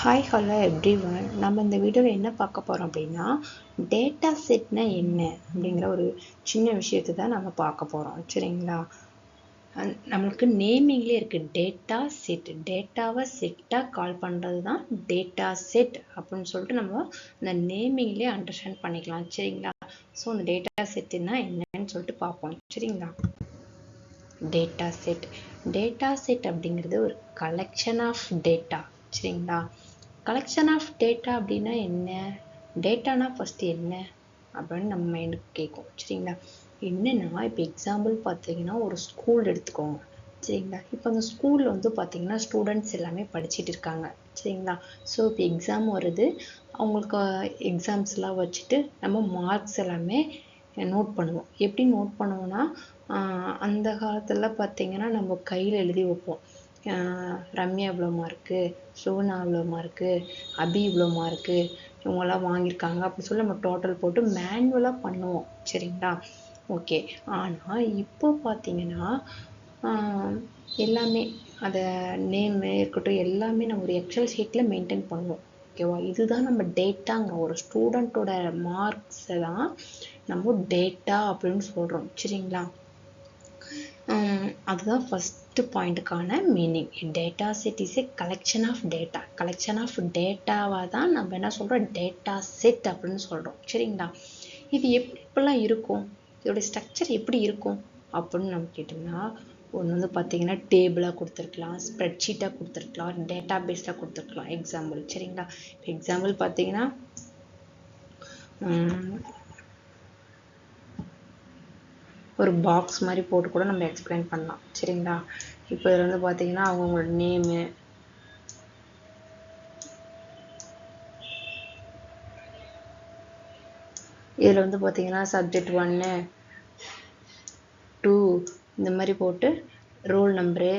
Hi hello everyone. நம்ம இந்த வீடியோவில் என்ன பார்க்க போகிறோம் அப்படின்னா, டேட்டா செட்னா என்ன அப்படிங்கிற ஒரு சின்ன விஷயத்தை தான் நம்ம பார்க்க போகிறோம். சரிங்களா? நம்மளுக்கு நேமிங்லேயே இருக்குது டேட்டா செட். டேட்டாவை செட்டாக கால் பண்ணுறது தான் டேட்டா செட் அப்படின்னு சொல்லிட்டு நம்ம இந்த நேமிங்லேயே அண்டர்ஸ்டாண்ட் பண்ணிக்கலாம். சரிங்களா? ஸோ இந்த டேட்டா செட்டுன்னா என்னன்னு சொல்லிட்டு பார்ப்போம். சரிங்களா? டேட்டா செட் அப்படிங்கிறது ஒரு கலெக்ஷன் ஆஃப் டேட்டா. சரிங்களா? கலெக்ஷன் ஆஃப் டேட்டா அப்படின்னா என்ன? டேட்டானா ஃபஸ்ட்டு என்ன அப்படின்னு நம்ம மைண்டுக்கு கேட்கும். சரிங்களா? என்னென்னா இப்போ எக்ஸாம்பிள் பார்த்தீங்கன்னா ஒரு ஸ்கூல் எடுத்துக்கோங்க. சரிங்களா? இப்போ அந்த ஸ்கூலில் வந்து பார்த்தீங்கன்னா ஸ்டூடெண்ட்ஸ் எல்லாமே படிச்சுட்டு இருக்காங்க. சரிங்களா? ஸோ இப்போ எக்ஸாம் வருது. அவங்களுக்கு எக்ஸாம்ஸ்லாம் வச்சுட்டு நம்ம மார்க்ஸ் எல்லாமே நோட் பண்ணுவோம். எப்படி நோட் பண்ணுவோம்னா, அந்த காலத்தில் பார்த்தீங்கன்னா நம்ம கையில் எழுதி வைப்போம். ரம்யா இவ்வளோ மார்க்கு, சோனா இவ்வளோ மார்க்கு, அபி இவ்வளோ மார்க்கு, இவங்கெல்லாம் வாங்கியிருக்காங்க அப்படி சொல்லி நம்ம டோட்டல் போட்டு மேனுவலாக பண்ணுவோம். சரிங்களா? ஓகே. ஆனால் இப்போ பார்த்தீங்கன்னா எல்லாமே அதை நேமு இருக்கட்டும் எல்லாமே நம்ம ஒரு எக்ஸல் ஷீட்டில் மெயின்டைன் பண்ணுவோம். ஓகேவா? இதுதான் நம்ம டேட்டாங்கிற ஒரு ஸ்டூடெண்ட்டோட மார்க்ஸை தான் நம்ம டேட்டா அப்படின்னு சொல்கிறோம். சரிங்களா? அதுதான் ஃபஸ்ட்டு பாயிண்ட்டுக்கான meaning. Data set is a collection of data. Collection of டேட்டாவை தான் நம்ம என்ன சொல்கிறோம், டேட்டா செட் அப்படின்னு சொல்கிறோம். சரிங்களா? இது எப்படிலாம் இருக்கும், இதோட ஸ்ட்ரக்சர் எப்படி இருக்கும் அப்படின்னு நம்ம கேட்டோம்னா, ஒன்று வந்து பார்த்தீங்கன்னா டேபிளாக கொடுத்துருக்கலாம், ஸ்ப்ரெட்ஷீட்டாக கொடுத்துருக்கலாம், டேட்டா பேஸில் கொடுத்துருக்கலாம். எக்ஸாம்பிள். சரிங்களா? இப்போ எக்ஸாம்பிள் பார்த்தீங்கன்னா ஒரு பாக்ஸ் மாதிரி போட்டு கூட நம்ம எக்ஸ்பிளைன் பண்ணலாம். சரிங்களா? இப்போ இதில் வந்து பார்த்தீங்கன்னா அவங்களோட நேமு, இதில் வந்து பார்த்தீங்கன்னா சப்ஜெக்ட் 1, 2 இந்த மாதிரி போட்டு ரோல் நம்பரு,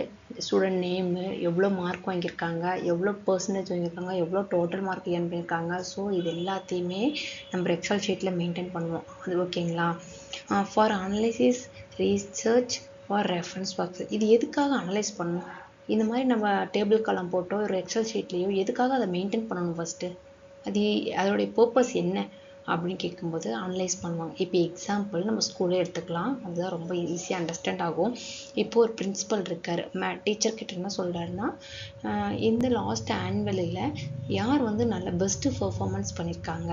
ஸ்டூடெண்ட் நேமு, எவ்வளோ மார்க் வாங்கியிருக்காங்க, எவ்வளோ பர்சன்டேஜ் வாங்கியிருக்காங்க, எவ்வளோ டோட்டல் மார்க் ஏர்ன் பண்ணியிருக்காங்க. ஸோ இது எல்லாத்தையுமே நம்ம எக்ஸல் ஷீட்டில் மெயின்டைன் பண்ணுவோம். அது ஓகேங்களா? For analysis, research, for reference box. இது எதுக்காக அனலைஸ் பண்ணணும்? இந்த மாதிரி நம்ம டேபிள் காலம் போட்டோ ஒரு எக்ஸல் ஷீட்லேயோ எதுக்காக அதை மெயின்டைன் பண்ணணும் ஃபஸ்ட்டு? அதோடைய பர்பஸ் என்ன அப்படின்னு கேட்கும்போது அனலைஸ் பண்ணுவாங்க. இப்போ எக்ஸாம்பிள் நம்ம ஸ்கூலே எடுத்துக்கலாம். அதுதான் ரொம்ப ஈஸியாக அண்டர்ஸ்டாண்ட் ஆகும். இப்போது ஒரு பிரின்ஸிபல் இருக்கார். டீச்சர் கிட்ட என்ன சொல்கிறாருன்னா, இந்த லாஸ்ட் ஆனுவலில் யார் வந்து நல்ல பெஸ்ட்டு பர்ஃபார்மன்ஸ் பண்ணியிருக்காங்க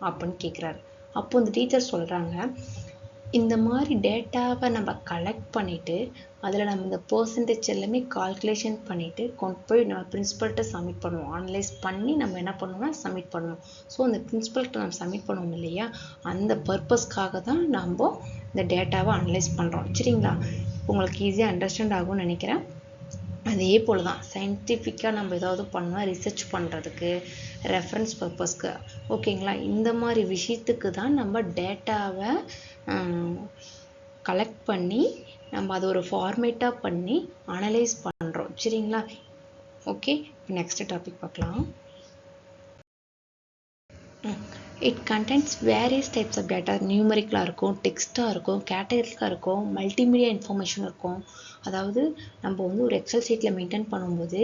அப்படின்னு கேட்குறாரு. அப்போ அந்த டீச்சர் சொல்கிறாங்க, இந்த மாதிரி டேட்டாவை நம்ம கலெக்ட் பண்ணிவிட்டு அதில் நம்ம இந்த பர்சன்டேஜ் எல்லாமே கால்குலேஷன் பண்ணிவிட்டு கொண்டு போய் நம்ம பிரின்ஸிபல்கிட்ட சப்மிட் பண்ணுவோம். அனலைஸ் பண்ணி நம்ம என்ன பண்ணுவோம்னா சப்மிட் பண்ணுவோம். ஸோ அந்த பிரின்ஸிபல்கிட்ட நம்ம சப்மிட் பண்ணுவோம் இல்லையா, அந்த பர்பஸ்க்காக தான் நம்ம இந்த டேட்டாவை அனலைஸ் பண்ணுறோம். சரிங்களா? உங்களுக்கு ஈஸியாக அண்டர்ஸ்டாண்ட் ஆகும்னு நினைக்கிறேன். அதே போல் தான் சயின்டிஃபிக்காக நம்ம ஏதாவது பண்ணால் ரிசர்ச் பண்ணுறதுக்கு, ரெஃபரன்ஸ் பர்பஸ்க்கு, ஓகேங்களா, இந்த மாதிரி விஷயத்துக்கு தான் நம்ம டேட்டாவை கலெக்ட் பண்ணி நம்ம அதை ஒரு ஃபார்மேட்டாக பண்ணி அனலைஸ் பண்ணுறோம். சரிங்களா? ஓகே, நெக்ஸ்ட் டாபிக் பார்க்கலாம். It contents various types of data. நியூமரிக்கலாக இருக்கும், டெக்ஸ்ட்டாக இருக்கும், கேட்டகரிக்கலாக இருக்கும், மல்டிமீடியா இன்ஃபர்மேஷன் இருக்கும். அதாவது நம்ம வந்து ஒரு எக்ஸல் ஷீட்டில் மெயின்டைன் பண்ணும்போது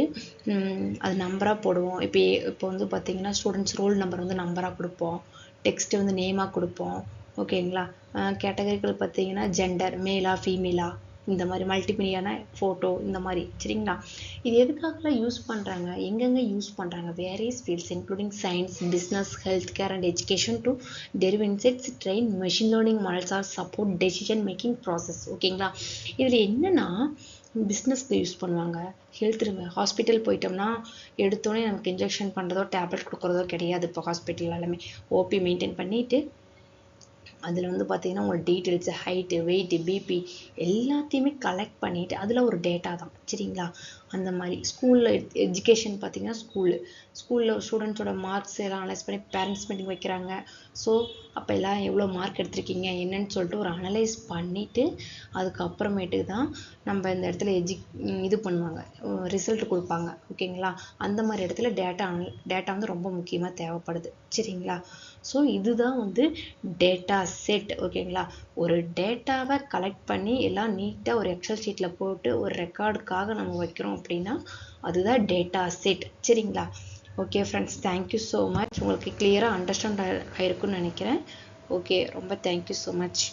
அது நம்பராக போடுவோம். இப்போ வந்து பார்த்திங்கன்னா ஸ்டூடெண்ட்ஸ் ரோல் நம்பர் வந்து நம்பராக கொடுப்போம், டெக்ஸ்ட்டு வந்து நேமாக கொடுப்போம். ஓகேங்களா? கேட்டகரிக்கல் பார்த்தீங்கன்னா ஜெண்டர், மேலா ஃபீமேலா, இந்த மாதிரி மல்டிமீடியான ஃபோட்டோ இந்த மாதிரி. சரிங்களா? இது எதுக்காகலாம் யூஸ் பண்ணுறாங்க, எங்கெங்கே யூஸ் பண்ணுறாங்க? Various fields including science, business, health care and education to derive insights, train machine learning models or support decision making process. ஓகேங்களா? இதில் என்னென்னா பிஸ்னஸ்க்கு யூஸ் பண்ணுவாங்க. ஹெல்த் ஹாஸ்பிட்டல் போயிட்டோம்னா எடுத்தோடனே நமக்கு இன்ஜெக்ஷன் பண்ணுறதோ டேப்லெட் கொடுக்குறதோ கிடையாது. இப்போ ஹாஸ்பிட்டல் எல்லாமே ஓபி மெயின்டைன் பண்ணிவிட்டு அதில் வந்து பார்த்திங்கன்னா உங்களோட டீட்டெயில்ஸு, ஹைட்டு, வெயிட்டு, பிபி எல்லாத்தையுமே கலெக்ட் பண்ணிவிட்டு அதில் ஒரு டேட்டா தான். சரிங்களா? அந்த மாதிரி ஸ்கூலில் எஜுகேஷன் பார்த்திங்கன்னா ஸ்கூலில் ஸ்டூடெண்ட்ஸோட மார்க்ஸ் எல்லாம் அனலைஸ் பண்ணி பேரண்ட்ஸ் மீட்டிங் வைக்கிறாங்க. ஸோ அப்போ எல்லாம் எவ்வளோ மார்க் எடுத்திருக்கீங்க என்னன்னு சொல்லிட்டு ஒரு அனலைஸ் பண்ணிவிட்டு அதுக்கப்புறமேட்டுக்கு தான் நம்ம இந்த இடத்துல இது பண்ணுவாங்க, ரிசல்ட் கொடுப்பாங்க. ஓகேங்களா? அந்த மாதிரி இடத்துல டேட்டா வந்து ரொம்ப முக்கியமாக தேவைப்படுது. சரிங்களா? ஸோ இதுதான் வந்து டேட்டா செட். ஓகேங்களா? ஒரு டேட்டாவை கலெக்ட் பண்ணி எல்லாம் நீட்டாக ஒரு எக்ஸல் ஷீட்டில் போட்டு ஒரு ரெக்கார்டுக்காக நம்ம வைக்கிறோம் அப்படின்னா அதுதான் டேட்டா செட். சரிங்களா? Okay friends, thank you so much. உங்களுக்கு கிளியராக அண்டர்ஸ்டாண்ட் ஆயிருக்குன்னு நினைக்கிறேன். ஓகே, ரொம்ப தேங்க்யூ ஸோ மச்.